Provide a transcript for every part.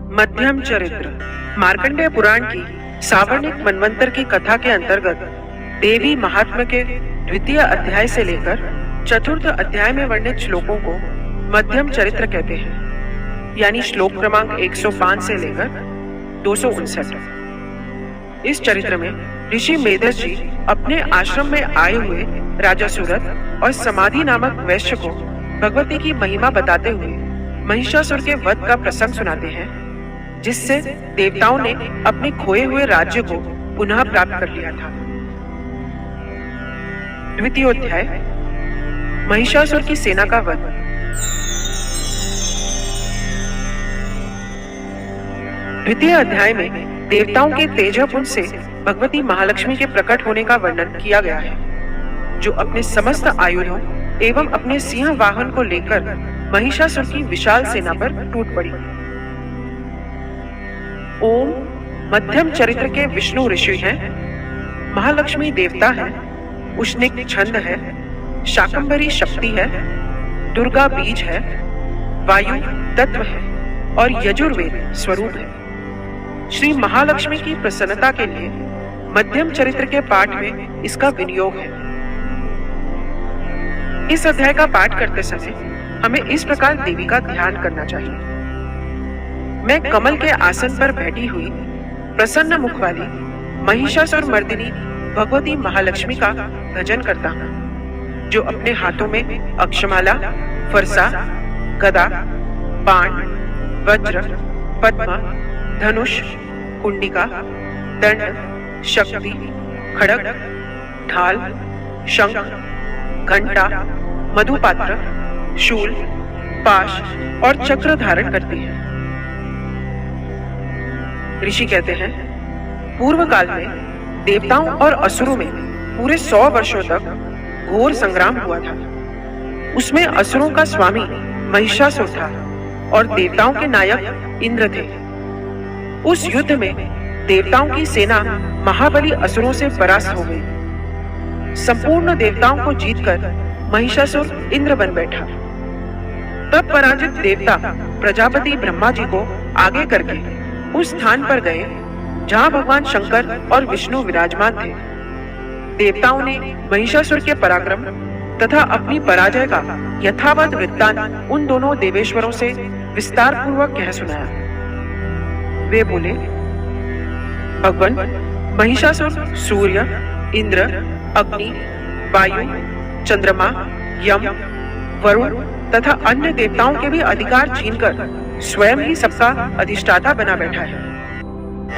मध्यम चरित्र मार्कंडेय पुराण की सावर्णिक मनवंतर की कथा के अंतर्गत देवी महात्म्य के द्वितीय अध्याय से लेकर चतुर्थ अध्याय में वर्णित श्लोकों को मध्यम चरित्र कहते हैं, यानी श्लोक क्रमांक 105 से लेकर 259। इस चरित्र में ऋषि मेधस जी अपने आश्रम में आए हुए राजा सूरत और समाधि नामक वैश्य को भगवती की महिमा बताते हुए महिषासुर के वध का प्रसंग सुनाते हैं, जिससे देवताओं ने अपने खोए हुए राज्य को पुनः प्राप्त कर लिया था। द्वितीय अध्याय महिषासुर की सेना का वध। द्वितीय अध्याय में देवताओं के तेजपुंज से भगवती महालक्ष्मी के प्रकट होने का वर्णन किया गया है, जो अपने समस्त आयुधों एवं अपने सिंह वाहन को लेकर महिषासुर की विशाल सेना पर टूट पड़ी। ओम मध्यम चरित्र के विष्णु ऋषि हैं, महालक्ष्मी देवता है, उष्णिक छंद है, शाकंभरी शक्ति है, दुर्गा बीज है, वायु तत्व है और यजुर्वेद स्वरूप है। श्री महालक्ष्मी की प्रसन्नता के लिए मध्यम चरित्र के पाठ में इसका विनियोग है। इस अध्याय का पाठ करते समय हमें इस प्रकार देवी का ध्यान करना चाहिए। मैं कमल के आसन पर बैठी हुई प्रसन्न मुख वाली महिषासुर मर्दिनी भगवती महालक्ष्मी का भजन करता हूँ, जो अपने हाथों में अक्षमाला, फरसा, गदा, बाण, वज्र, पद्म, धनुष, कुंडिका, दंड, शक्ति, खड़ग, ढाल, शंख, घंटा, मधुपात्र, शूल, पाश और चक्र धारण करती है। ऋषि कहते हैं, पूर्व काल में देवताओं और असुरों में पूरे 100 वर्षों तक घोर संग्राम हुआ था। उसमें असुरों का स्वामी महिषासुर था और देवताओं के नायक इंद्र थे। उस युद्ध में देवताओं की सेना महाबली असुरों से परास्त हो गई। संपूर्ण देवताओं को जीतकर महिषासुर इंद्र बन बैठा। तब पराजित देवता प्रजापति ब्रह्मा जी को आगे करके उस स्थान पर गए जहां भगवान शंकर और विष्णु विराजमान थे। देवताओं ने महिषासुर के पराक्रम तथा अपनी पराजय का यथावत वृत्तांत उन दोनों देवेश्वरों से विस्तार पूर्वक कह सुनाया। वे बोले, भगवान महिषासुर सूर्य, इंद्र, अग्नि, वायु, चंद्रमा, यम, वरुण तथा अन्य देवताओं के भी अधिकार छीनकर स्वयं ही सबका अधिष्ठाता बना बैठा है।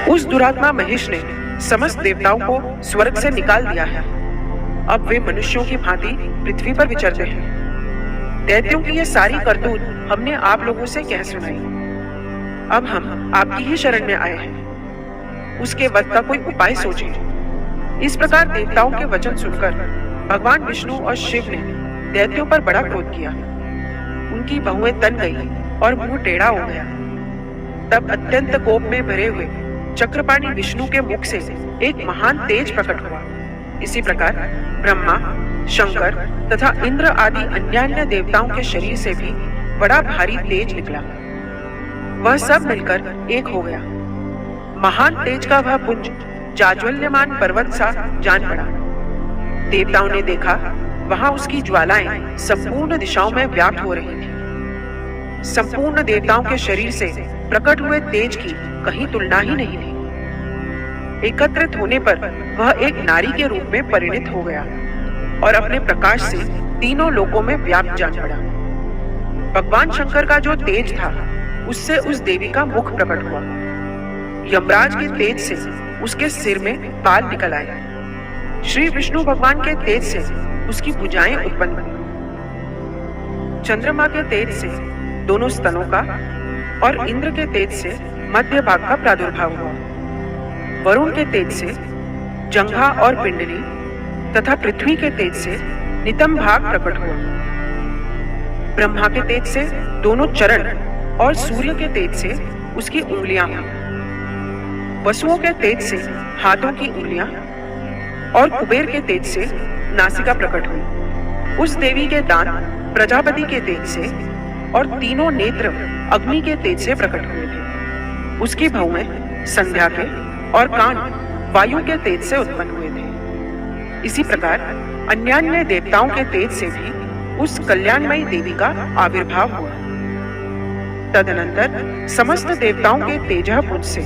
उस दुरात्मा महेश ने समस्त देवताओं को स्वर्ग से निकाल दिया है। अब वे मनुष्यों की भांति पृथ्वी पर विचरते हैं। दैत्यों की ये सारी करतूत हमने आप लोगों से कह सुनाई। अब हम आपकी ही शरण में आए हैं। उसके वध का कोई उपाय सोचिए। इस प्रकार देवताओं के वचन सुनकर भगवान विष्णु और शिव ने दैत्यों पर बड़ा क्रोध किया। उनकी बहुएं तन गई और मुंह टेढ़ा हो गया। तब अत्यंत कोप में भरे हुए चक्रपाणी विष्णु के मुख से एक महान तेज प्रकट हुआ। इसी प्रकार ब्रह्मा, शंकर तथा इंद्र आदि अन्यान्य देवताओं के शरीर से भी बड़ा भारी तेज निकला। वह सब मिलकर एक हो गया। महान तेज का वह पुंज जाज्वल्यमान पर्वत सा जान पड़ा। देवताओं ने देखा, वहां उसकी ज्वालाएं संपूर्ण दिशाओं में व्याप्त हो रही थी। संपूर्ण देवताओं के शरीर से प्रकट हुए तेज की कहीं तुलना ही नहीं थी। एकत्रित होने पर वह एक नारी के रूप में परिणित हो गया और अपने प्रकाश से तीनों लोकों में व्याप्त जान पड़ा। भगवान शंकर का जो तेज था, उससे उस देवी का मुख प्रकट हुआ। यमराज के तेज से उसके सिर में बाल निकल आए। श्री विष्णु भगवान के तेज से उसकी भुजाएं उत्पन्न बनी। चंद्रमा के तेज से दोनों स्तनों का और इंद्र के तेज से मध्य भाग का प्रादुर्भाव हुआ। वरुण के तेज से जंघा और पिंडली तथा पृथ्वी के तेज से नितंब भाग प्रकट हुआ। ब्रह्मा के तेज से दोनों चरण और सूर्य के तेज से उसकी उंगलियां हुई। वसुओं के तेज से हाथों की उंगलियां और कुबेर के तेज से नासिका प्रकट हुई। उस देवी के दांत प्रजापति के तेज से और तीनों नेत्र अग्नि के तेज से प्रकट हुए थे। उसकी भौहें संध्या के और कान वायु के तेज से उत्पन्न हुए थे। इसी प्रकार अन्यान्य देवताओं के तेज से भी उस कल्याणमयी देवी का आविर्भाव हुआ। तदनंतर समस्त देवताओं के तेजःपुंज से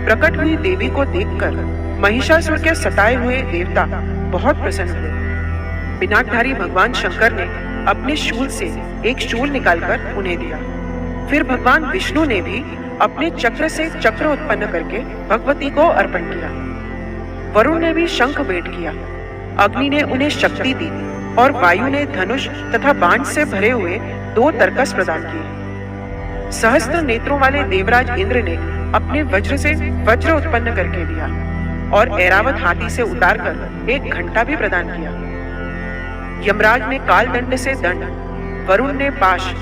प्रकट हुई देवी को देखकर महिषासुर के सताए हुए देवता बहुत प्रसन्न हुए। पिनाकधारी भगवान शंकर ने अपने शूल से एक शूल निकालकर उन्हें दिया। फिर भगवान विष्णु ने भी अपने चक्र से चक्र उत्पन्न करके भगवती को अर्पण किया। वरुण ने भी शंख भेंट किया। अग्नि ने उन्हें शक्ति दी और वायु ने धनुष तथा बाण से भरे हुए 2 तरकस प्रदान किए। सहस्त्र नेत्रों वाले देवराज इंद्र ने अपने वज्र से वज्र उत्पन्न करके दिया और ऐरावत हाथी से उतारकर एक घंटा भी प्रदान किया। यमराज ने काल दंड से दंड, वरुण ने पाश,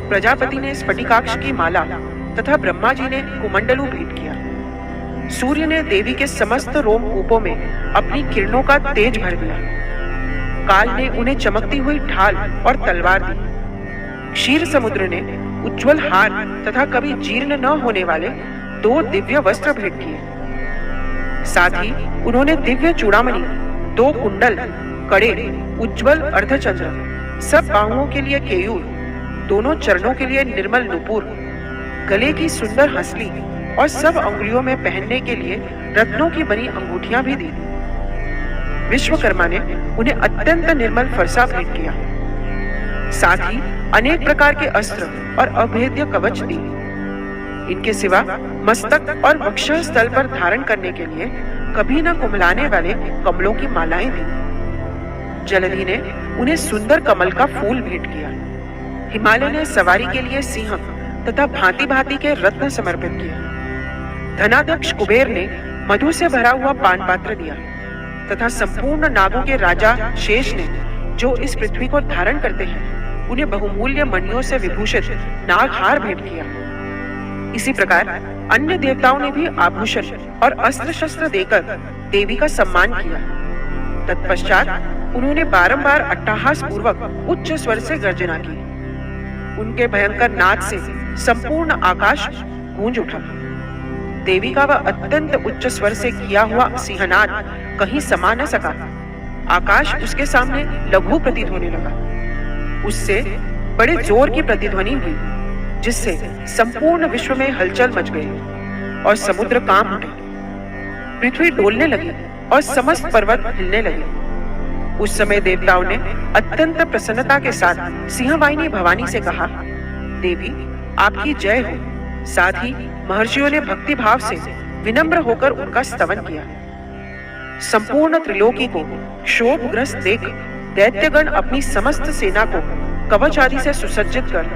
प्रजापति ने स्फटिकाक्ष की माला तथा ब्रह्मा जी ने कुमंडलू भेंट किया। सूर्य ने देवी के समस्त रोमकूपों में अपनी किरणों का तेज भर दिया। काल ने उन्हें चमकती हुई ढाल और तलवार दी। क्षीर समुद्र ने उज्जवल हार तथा कभी जीर्ण न होने वाले 2 दिव्य वस्त्र भेंट किए। साथ ही उन्होंने दिव्य चूड़ामणि, 2 कुंडल, कड़े, उज्जवल अर्धचंद्र, सब बाहुओं के लिए केयूर, दोनों चरणों के लिए निर्मल नुपुर, गले की सुंदर हंसली और सब अंगुलियों में पहनने के लिए रत्नों की बनी अंगूठियां भी दी। विश्वकर्मा ने उन्हें अत्यंत निर्मल फरसा भेंट किया। साथ ही अनेक प्रकार के अस्त्र और अभेद्य कवच दिए। इनके सिवा मस्तक और वक्षस्थल पर धारण करने के लिए कभी न कुमलाने वाले कमलों की मालाएं दी। जलधि ने उन्हें सुंदर कमल का फूल भेंट किया। हिमालय ने सवारी के लिए सिंह तथा भांति भांति के रत्न समर्पित किए। धनाध्यक्ष कुबेर ने मधु से भरा हुआ पान पात्र दिया तथा संपूर्ण नागों के राजा शेष ने, जो इस पृथ्वी को धारण करते हैं, उन्हें बहुमूल्य मणियों से विभूषित नागहार भेंट किया। इसी प्रकार अन्य देवताओं ने भी आभूषण और अस्त्र शस्त्र देकर देवी का सम्मान किया। तत्पश्चात उन्होंने बारंबार अट्टहास पूर्वक उच्च स्वर से गर्जना की। उनके भयंकर नाद से संपूर्ण आकाश गूंज उठा। देवी का वह अत्यंत उच्च स्वर से किया हुआ सिंहनाद कहीं समा न सका। आकाश उसके सामने लघु प्रतीत होने लगा। उससे बड़े जोर की प्रतिध्वनि हुई, जिससे संपूर्ण विश्व में हलचल मच गई और समुद्र कांप उठे। पृथ्वी डोलने लगी और समस्त पर्वत हिलने लगे। उस समय देवताओं ने अत्यंत प्रसन्नता के साथ सिंहवाहिनी भवानी से कहा, देवी आपकी जय हो। साथ ही महर्षियों ने भक्ति भाव से विनम्र होकर उनका स्तवन किया। संपूर्ण त्रिलोकी को क्षोभग्रस्त देख दैत्यगण अपनी समस्त सेना को कवच आदि से सुसज्जित कर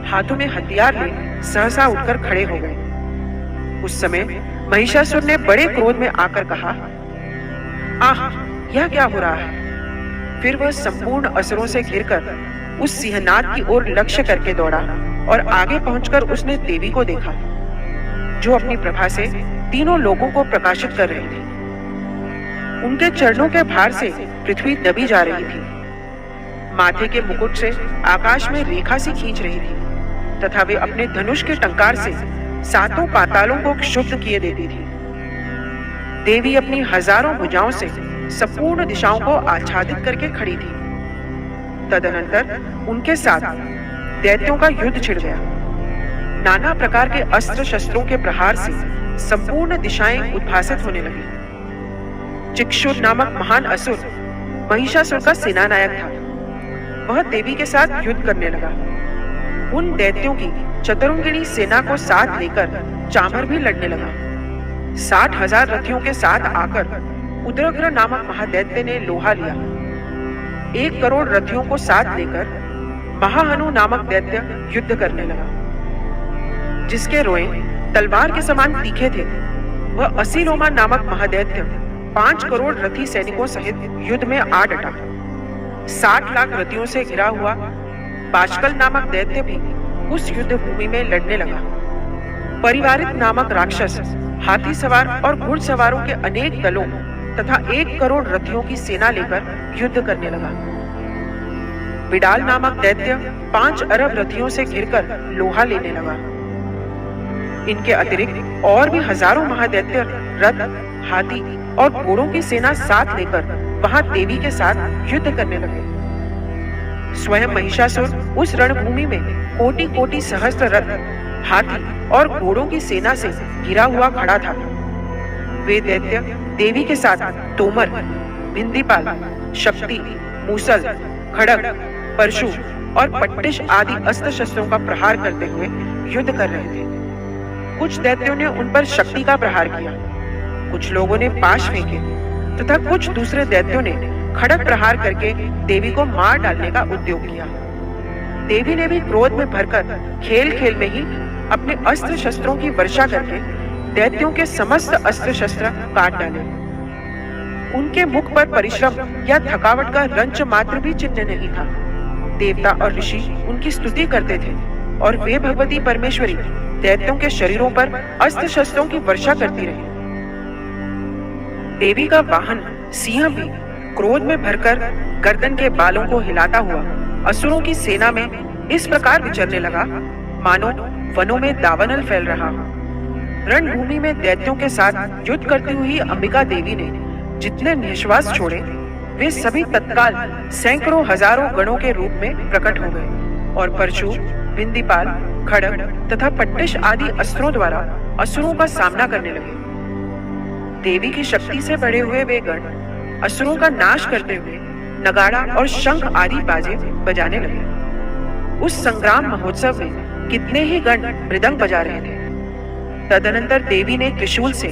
हाथों में हथियार ले सहसा उठकर खड़े हो गए। उस समय महिषासुर ने बड़े क्रोध में आकर कहा, आह, यह क्या हो रहा है? फिर वह संपूर्ण असुरों से घिरकर उस सिंहनाद की ओर लक्ष्य करके दौड़ा और आगे पहुंचकर उसने देवी को देखा, जो अपनी प्रभा से तीनों लोगों को प्रकाशित कर रही थी। उनके चरणों के भार से पृथ्वी दबी जा रही थी। माथे के मुकुट से आकाश में रेखा सी खींच रही थी तथा वे अपने धनुष के टंकार से 7 पातालों को क्षुब्ध किए देती थी। देवी अपनी हजारों भुजाओं से संपूर्ण दिशाओं को आच्छादित करके खड़ी थी। तदनंतर उनके साथ दैत्यों का युद्ध छिड़ गया। नाना प्रकार के अस्त्र शस्त्रों के प्रहार से संपूर्ण दिशाएं उद्भासित होने लगी। चिक्षुर नामक महान असुर महिषासुर का सेनानायक था। वह देवी के साथ युद्ध करने लगा। उन दैत्यों की चतुरंगिणी सेना को साथ लेकर चामर भी लड़ने लगा। 60,000 रथियों के साथ आकर उद्रग्र नामक महादैत्य ने लोहा लिया। 1 करोड़ रथियों को साथ लेकर महाहनु नामक दैत्य युद्ध करने लगा, जिसके रोए तलवार के समान तीखे थे। वह असीलोमा नामक महादैत्य 5 करोड़ रथी सैनिकों सहित युद्ध में आ डटा। 60 लाख रथियों से घिरा हुआ बाशकल नामक दैत्य भी उस युद्ध भूमि में लड़ने लगा। परिवारित नामक राक्षस हाथी सवार और घुड़सवारों के अनेक दलों तथा 1 करोड़ रथियों की सेना लेकर युद्ध करने लगा। विडाल नामक दैत्य 5 अरब रथियों से घिरकर लोहा लेने लगा। इनके अतिरिक्त और भी हजारों महादैत्य रथ, हाथी और घोड़ों की सेना साथ लेकर वहां देवी के साथ युद्ध करने लगे। स्वयं महिषासुर उस रणभूमि में कोटि कोटि सहस्त्र रथ, हाथी और घोड़ों की सेना से घिरा हुआ खड़ा था। वे दैत्य देवी के साथ तोमर, भिंदीपाल, शक्ति, मूसल, खड़ग, परशु और पट्टिश आदि अस्त्र शस्त्रों का प्रहार करते हुए युद्ध कर रहे थे। कुछ दैत्यों ने उन पर शक्ति का प्रहार किया, कुछ लोगों ने पाश फेंके तथा कुछ दूसरे दैत्यों ने खड़ग प्रहार करके देवी को मार डालने का उद्योग किया। देवी ने भी क्रोध में भरकर खेल खेल में ही अपने अस्त्र शस्त्रों की वर्षा करके दैत्यों के समस्त अस्त्र शस्त्र काट डाले। उनके मुख पर परिश्रम या थकावट का रंच मात्र भी चिन्ह नहीं था। देवता और ऋषि उनकी स्तुति करते थे और वे भगवती परमेश्वरी दैत्यों के शरीरों पर अस्त्र शस्त्रों की वर्षा करती रही। देवी का वाहन सिंह भी क्रोध में भरकर गर्दन के बालों को हिलाता हुआ असुरों की सेना में इस प्रकार विचरने लगा मानो वनों में दावानल फैल रहा। रणभूमि में दैत्यों के साथ युद्ध करती हुई अंबिका देवी ने जितने निश्वास छोड़े वे सभी तत्काल सैकड़ों हजारों गणों के रूप में प्रकट हो गए और परशु, भिंदीपाल, खड़ग तथा पट्टिश आदि अस्त्रों द्वारा असुरों का सामना करने लगे। देवी की शक्ति से बढ़े हुए वे गण असुरों का नाश करते हुए नगाड़ा और शंख आदि बाजे बजाने लगे। उस संग्राम महोत्सव में कितने ही गण मृदंग बजा रहे थे। तदनंतर देवी ने त्रिशूल से,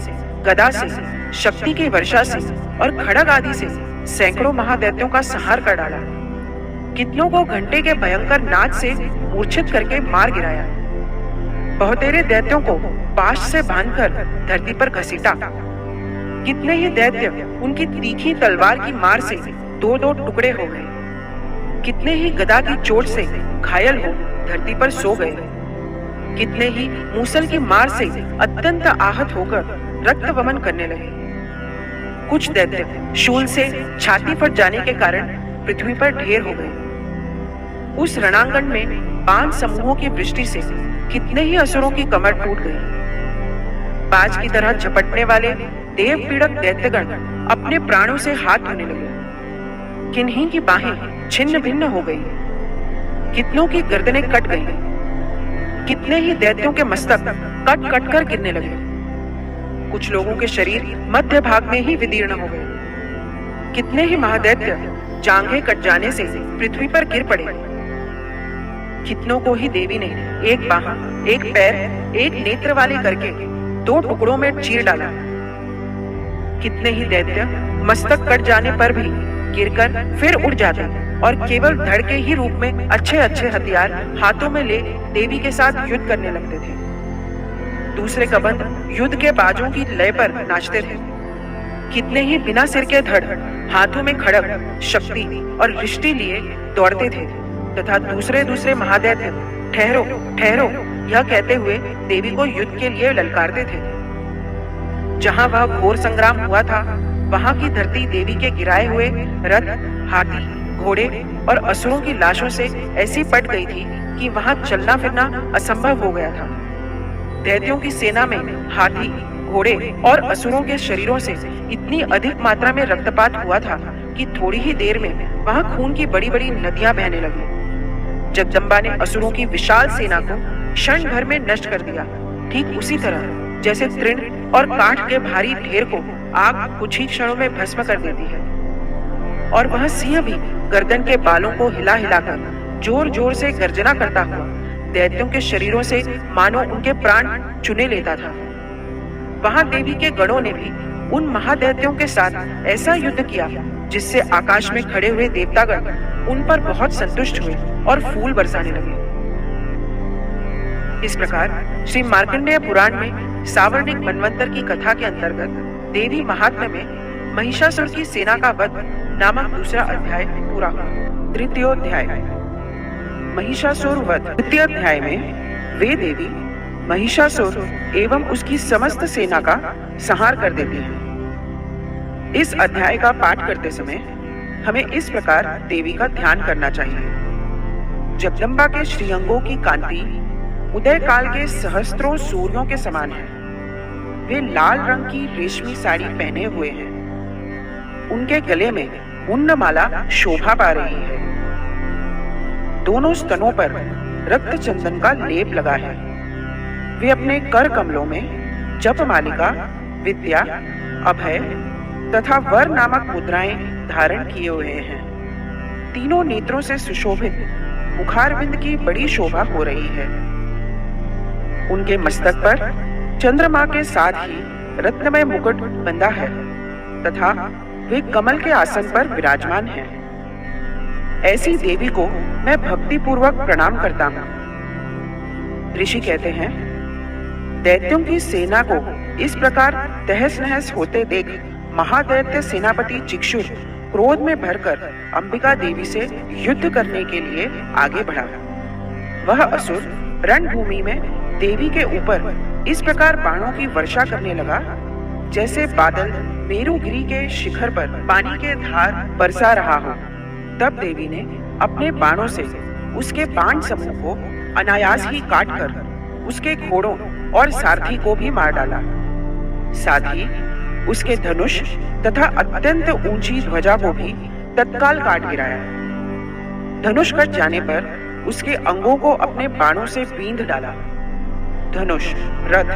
गदा से, शक्ति की वर्षा से और खड़ग आदि से सैकड़ों महादैत्यों का संहार कर डाला। कितनों को घंटे के भयंकर नाच से मूर्छित करके मार गिराया। बहुतेरे दैत्यों को पाश से बांधकर धरती पर घसीटा। कितने ही दैत्य उनकी तीखी तलवार की मार से दो दो टुकड़े हो गए। कितने ही गदा की चोट से घायल हो धरती पर सो गए। कितने ही मूसल की मार से अत्यंत आहत होकर रक्त वमन करने लगे। कुछ दैत्य शूल से छाती फट जाने के कारण पृथ्वी पर ढेर हो गए। उस रणांगण में बाण समूहों की वृष्टि से कितने ही असुरों की कमर टूट गई। बाज की तरह झपटने वाले देव पीड़क दैत्यगण अपने प्राणों से हाथ धोने लगे। किन्हीं की बाहें छिन्न भिन्न हो गई। कितनों की गर्दनें कट गई। कितने ही दैत्यों के मस्तक कट कट कर गिरने लगे। कुछ लोगों के शरीर मध्य भाग में ही विदीर्ण हो गए। कितने ही महादैत्य जांघें कट जाने से पृथ्वी पर गिर पड़े। कितनों को ही देवी ने एक बाह, एक पैर, एक नेत्र वाले करके दो टुकड़ों में चीर डाला। कितने ही दैत्य मस्तक कट जाने पर भी गिरकर फिर उड़ जाते और केवल धड़ के ही रूप में अच्छे अच्छे हथियार हाथों में ले देवी के साथ युद्ध करने लगते थे। दूसरे कबंध युद्ध के बाजों की लय पर नाचते थे। कितने ही बिना सिर के धड़ हाथों में खड़ग, शक्ति और रिष्टि लिए दौड़ते थे तथा दूसरे दूसरे महादैत्य ठहरो ठहरो यह कहते हुए देवी को युद्ध के लिए ललकारते थे। जहां वह घोर संग्राम हुआ था वहां की धरती देवी के गिराए हुए रथ, हाथी, घोड़े और असुरों की लाशों से ऐसी पट गई थी कि वहां चलना फिरना असंभव हो गया था। दैत्यों की सेना में हाथी, घोड़े और असुरों के शरीरों से इतनी अधिक मात्रा में रक्तपात हुआ था कि थोड़ी ही देर में वहां खून की बड़ी बड़ी नदियां बहने लगी। जगदम्बा ने असुरों की विशाल सेना को क्षण भर में नष्ट कर दिया, ठीक उसी तरह जैसे तृण और काठ के भारी ढेर को आग कुछ ही क्षणों में भस्म कर देती है। और वह सिंह भी गर्दन के बालों को हिला हिलाकर जोर जोर से गर्जना करता हुआ दैत्यों के शरीरों से मानो उनके प्राण चुने लेता था। वहां देवी के गणों ने भी उन महादैत्यों के साथ ऐसा युद्ध किया जिससे आकाश में खड़े हुए देवतागण उन पर बहुत संतुष्ट हुए और फूल बरसाने लगे। इस प्रकार श्री मार्कंडेय पुराण में सावर्णिक मनवंतर की कथा के अंतर्गत देवी महात्म्य में महिषासुर की सेना का वध नामक दूसरा अध्याय पूरा हुआ। तृतीयोध्याय महिषासुर वध। तृतीय अध्याय में वे देवी महिषासुर एवं उसकी समस्त सेना का संहार कर देती हैं। इस अध्याय का पाठ करते समय हमें इस प्रकार देवी का ध्यान करना चाहिए। जगदम्बा के श्रीअंगों की कांति उदय काल के सहस्त्रों सूर्यों के समान हैं। वे लाल रंग की रेशमी साड़ी पहने हुए हैं। उनके गले में मुंडमाला शोभा पा रही है। दोनों स्तनों पर रक्त चंदन का लेप लगा है। वे अपने कर कमलों में जप मालिका, विद्या, अभय तथा वर नामक मुद्राएं धारण किए हुए हैं। तीनों नेत्रों से सुशोभित मुखारविंद की बड़ी शोभा हो रही है। उनके मस्तक पर चंद्रमा के साथ ही रत्नमय मुकुट बंधा है तथा वे कमल के आसन पर विराजमान हैं। ऐसी देवी को मैं भक्ति पूर्वक प्रणाम करता हूँ। ऋषि कहते हैं, दैत्यों की सेना को इस प्रकार तहस नहस होते देख महादैत्य सेनापति चिक्षुर क्रोध में भरकर अंबिका देवी से युद्ध करने के लिए आगे बढ़ा। वह असुर रणभूमि में देवी के ऊपर इस प्रकार बाणों की वर्षा करने लगा जैसे बादल मेरुगिरी के शिखर पर पानी के धार बरसा रहा हो। तब देवी ने अपने बाणों से उसके बाण समूह को अनायास ही काटकर उसके घोड़ों और सारथी को भी मार डाला। साथ ही उसके धनुष तथा अत्यंत ऊंची ध्वजा को भी तत्काल काट गिराया। धनुष कट जाने पर उसके अंगों को अपने बाणों से बींध डाला। धनुष, रथ,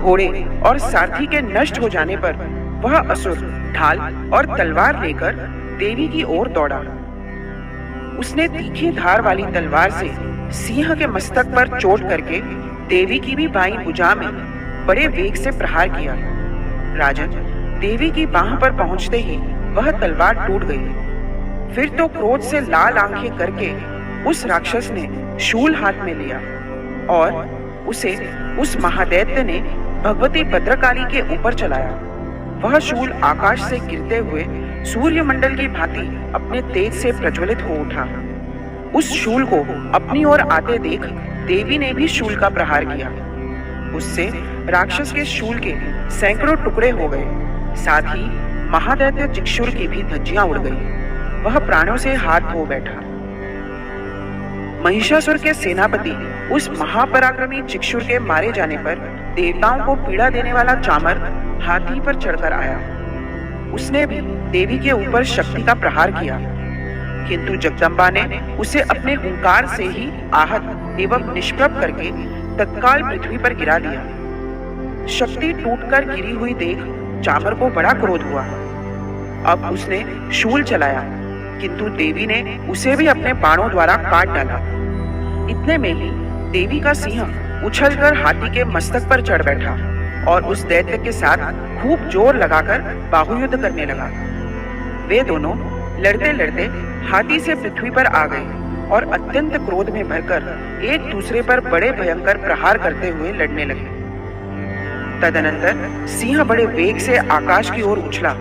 घोड़े और सारथी के नष्ट हो जाने पर वह असुर ढाल और तलवार लेकर देवी की ओर दौड़ा। उसने तीखी धार वाली तलवार से सिंह के मस्तक पर चोट करके देवी की भी बाईं भुजा में बड़े वेग से प्रहार किया। राजन, देवी की बाह पर पहुंचते ही वह तलवार टूट गई। फिर तो क्रोध से लाल आंखें करके उस राक्षस ने शूल हाथ में लिया और उसे उस महादैत्य ने भगवती भद्रकाली के ऊपर चलाया। वह शूल आकाश से गिरते हुए सूर्यमंडल की भांति अपने तेज से प्रज्वलित हो उठा। उस शूल को अपनी ओर आते देख देवी ने भी शूल का प्रहार किया। उससे राक्षस के शूल के सैकड़ों टुकड़े हो गए। साथ ही महादैत्य चिक्षुर की भी धज्जियां उड़ गई। वह प्राणों से हाथ धो बैठा। महिषासुर के सेनापति उस महापराक्रमी चिक्षुर के मारे जाने पर देवताओं को पीड़ा देने वाला चामर हाथी पर चढ़कर आया। उसने भी देवी के ऊपर शक्ति का प्रहार किया, किंतु जगदम्बा ने उसे अपने हुंकार से ही आहत एवं निष्प्रभ करके तत्काल पृथ्वी पर गिरा दिया। शक्ति टूटकर गिरी हुई देख चामर को बड़ा क्रोध हुआ। अब उसने शूल चलाया, किंतु देवी ने उसे भी अपने बाणों द्वारा काट डाला। इतने में ही देवी का सिंह उछलकर हाथी के मस्तक पर चढ़ बैठा और उस दैत्य के साथ खूब जोर लगाकर बाहुयुद्ध करने लगा। वे दोनों लड़ते लड़ते हाथी से पृथ्वी पर आ गए और अत्यंत क्रोध में भरकर एक दूसरे पर बड़े भयंकर प्रहार करते हुए लड़ने लगे। तदनंतर सिंह बड़े वेग से आकाश की ओर उछला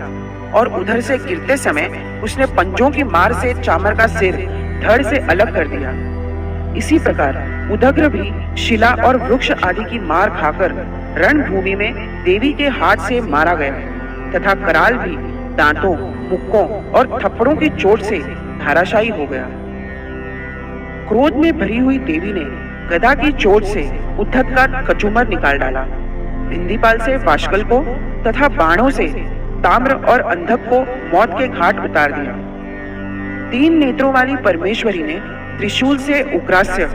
और उधर से गिरते समय उसने पंजों की मार से चामर का सिर धड़ से अलग कर दिया। इसी प्रकार उदग्र भी शिला और वृक्ष आदि की मार खाकर रणभूमि में देवी के हाथ से मारा गया तथा कराल भी दांतों, मुक्कों और थप्पड़ों की चोट से धाराशायी हो गया। क्रोध में भरी हुई देवी ने गदा की चोट से उद्धत का कचूमर निकाल डाला। बिंदीपाल से वाशकल को तथा बाणों से ताम्र और अंधक को मौत के घाट उतार दिया। 3 नेत्रों वाली परमेश्वरी ने त्रिशूल से उग्रास्य,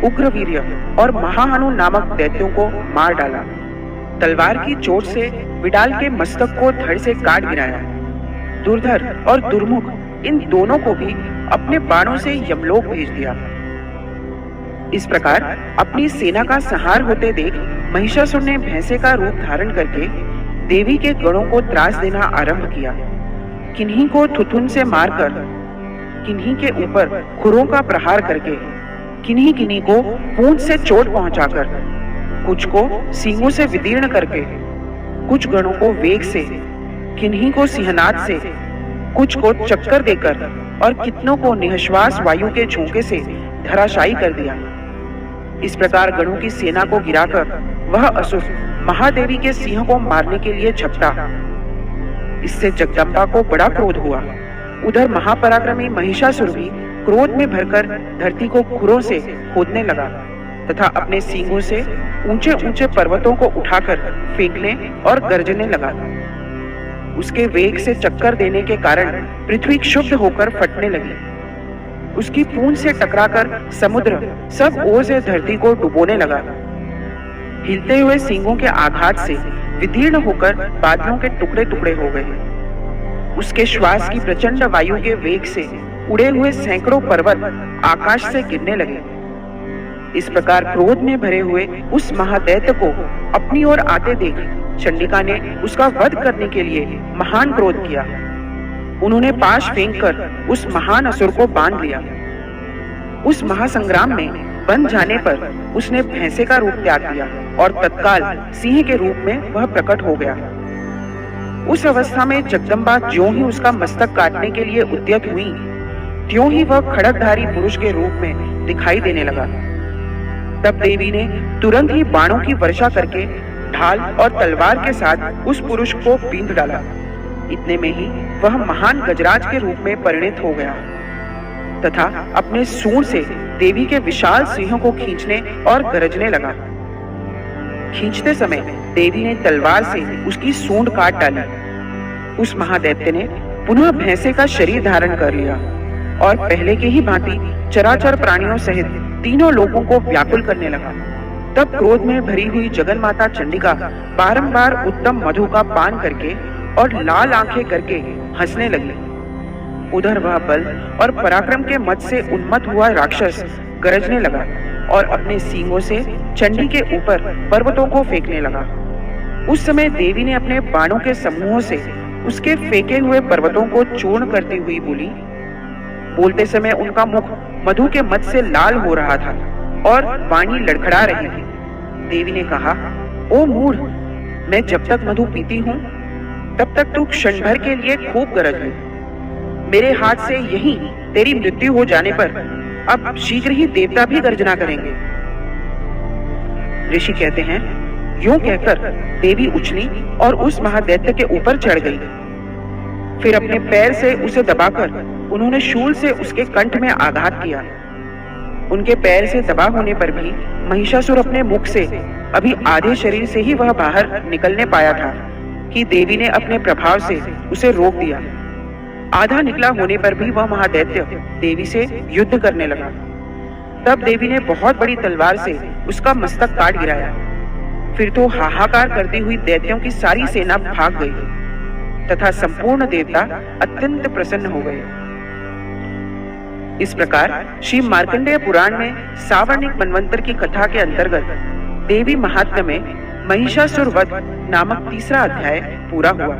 उग्रवीर्य और महाहनु नामक दैत्यों को मार डाला। तलवार की चोट से विडाल के मस्तक को धड़ से काट गिराया। दुर्धर और दुर्मुख इन दोनों को भी अपने बाणों से यमलोक भेज दिया। इस प्रकार अपनी सेना का संहार होते देख महिषासुर ने भैंसे का रूप धारण करके देवी के गणों को त्रास देना आरंभ किया। किन्हीं को थुथुन से मारकर, किन्हीं के ऊपर खुरों का प्रहार करके, किन्हीं किन्हीं को पूंछ से चोट पहुंचाकर, कुछ को सींगों से विदीर्ण करके, कुछ गणों को वेग से, किन्हीं को सिंहनाद से, कुछ को चक्कर देकर और कितनों को निःश्वास वायु के झोंके से धराशायी कर दिया। इस प्रकार गणों की सेना को गिराकर वह असुर महादेवी के सिंह को मारने के लिए झपटा। इससे जगदम्बा को बड़ा क्रोध हुआ। उधर महापराक्रमी महिषासुर भी क्रोध में भरकर धरती को खुरों से खोदने लगा तथा अपने सींगों से ऊंचे ऊंचे पर्वतों को उठाकर फेंकने और गरजने लगा। उसके वेग से चक्कर देने के कारण पृथ्वी क्षुब्ध होकर फटने लगी। उसकी पूंछ से टकराकर समुद्र सब ओर से धरती को डुबोने लगा। हिलते हुए सींगों के आघात से विदीर्ण होकर बादलों के टुकड़े टुकड़े हो गए। उसके श्वास की प्रचंड वायु के वेग से उड़े हुए सैकड़ों पर्वत आकाश से गिरने लगे। इस प्रकार क्रोध में भरे हुए उस महादैत्य को अपनी ओर आते देख चंडिका ने उसका वध करने के लिए महान क्रोध किया। उन्होंने पाश फेंककर उस महान असुर को बांध लिया। उस महासंग्राम में बंध जाने पर उसने भैंसे का रूप त्याग दिया और तत्काल सिंह के रूप में वह प्रकट हो गया। उस अवस्था में जगदम्बा ज्यों ही उसका मस्तक काटने के लिए उद्यत हुई, त्यों ही वह खड़गधारी पुरुष के रूप में दिखाई देने लगा। तब देवी ने तुरंत ही बाणों की वर्षा करके ढाल और तलवार के साथ उस पुरुष को बींध डाला। इतने में ही वह महान गजराज के रूप में परिणित हो गया तथा अपने सूंड से देवी के विशाल सिंहों को खींचने और गरजने लगा। खींचते समय देवी ने तलवार से उसकी सूंड काट डाली। उस महादैत्य ने पुनः भैंसे का शरीर धारण कर लिया और पहले के ही भांति चराचर प्राणियों सहित तीनों लोगों को व्याकुल करने लगा। तब क्रोध में भरी हुई जगन माता चंडिका बारंबार उत्तम मधु का पान करके और लाल आंखें करके हंसने लगी। उधर वह बल और पराक्रम के मद से उन्मत्त हुआ राक्षस गरजने लगा और अपने सींगों से चंडी के ऊपर पर्वतों को फेंकने लगा। उस समय देवी ने अपने बाणों के समूहों से उसके फेंके हुए पर्वतों को चूर्ण करती हुई बोली। बोलते समय उनका मुख मधु के मद से लाल हो रहा था और वाणी लड़खड़ा रही थी। देवी ने कहा, ओ मूढ़, मैं जब तक मधु पीती हूँ तब तक तू क्षण भर के लिए खूब गरज ले। मेरे हाथ से यही तेरी मृत्यु हो जाने पर अब शीघ्र ही देवता भी गर्जना करेंगे। ऋषि कहते हैं, यूं कहकर देवी उछली और उस महादैत्य के ऊपर चढ़ गई। फिर अपने पैर से उसे दबाकर उन्होंने शूल से उसके कंठ में आघात किया। उनके पैर से दबा होने पर भी महिषासुर अपने मुख से अभी आधे शरीर से ही वह बाहर निकलने पाया था कि देवी ने अपने प्रभाव से उसे रोक दिया। आधा निकला होने पर भी वह महादैत्य देवी से युद्ध करने लगा। तब देवी ने बहुत बड़ी तलवार से उसका मस्तक काट गिराया। फिर तो हाहाकार करती हुई दैत्यों की सारी सेना भाग गई तथा संपूर्ण देवता अत्यंत प्रसन्न हो गए। इस प्रकार श्री मार्कंडेय पुराण में सावर्णिक मनवंतर की कथा के अंतर्गत देवी महात्म्य में महिषासुर वध नामक तीसरा अध्याय पूरा हुआ।